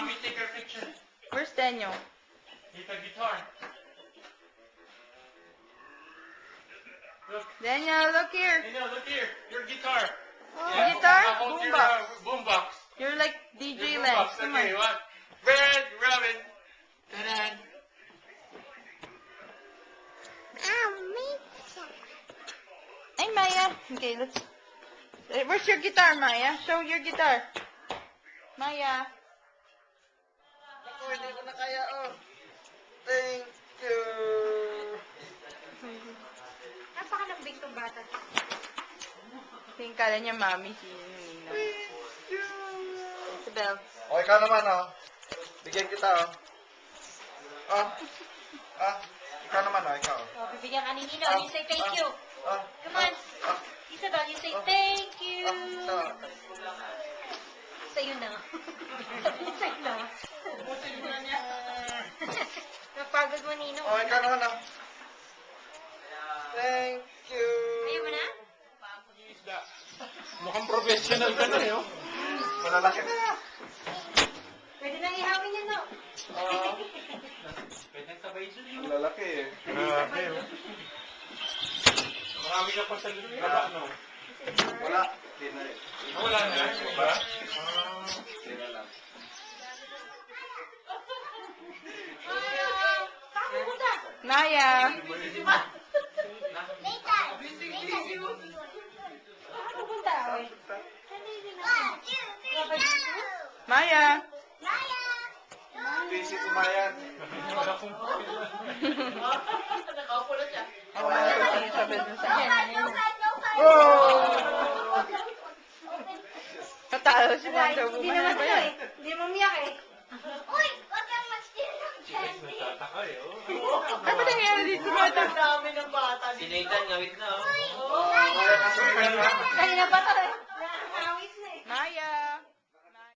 Mommy, take your picture. Where's Daniel? Hit the guitar. Look. Daniel, look here. Daniel, look here. Your guitar. Yeah. Guitar? Hold your Boombox. boombox. You're like DJ Your Lex. boombox. Come Okay, on. what? Red Robin. Ta-da. Hey, Maya. Okay, let's... Where's your guitar, Maya? Show your guitar. Maya. Ako, hindi ko na kaya, oh. Thank you. Napakalambing tong bata. Tingin kala niya, mami, si Nina. Isabel. O, ikaw naman, oh. Bigyan kita, oh. Oh. Ah. Ikaw naman, oh. Ikaw. Oh, bibigyan ka ni Nino. You say thank you. Oh. Come on. Isabel, you say thank you. Sa'yo na. Sa'yo na. Napagod mo, Nino. Oh, ikaw naman, oh. Thank you. Ayaw mo na? Mukhang professional ka na, eh, oh. Malalaki na. Pwede nang ihawin yan, no? Oh. Pwede sabay dyan, eh. Malalaki, eh. Grabe, oh. Marami ka pa sa gaba, no? Wala. Hindi na, eh. Wala na, ba? Hindi na lang. Saan pupunta? Maya. Saan pupunta? Maya. Busy kumayan. Ako na si Isabel dun sa Oh! Katalo si Mando. Hindi naman ito eh. Hindi mo umiyak eh. Nagtataka, eh, oh. Ano ba nangyari dito, Mando? Si Nathan, ngawit na, oh. Kanina pa to eh. Nakawis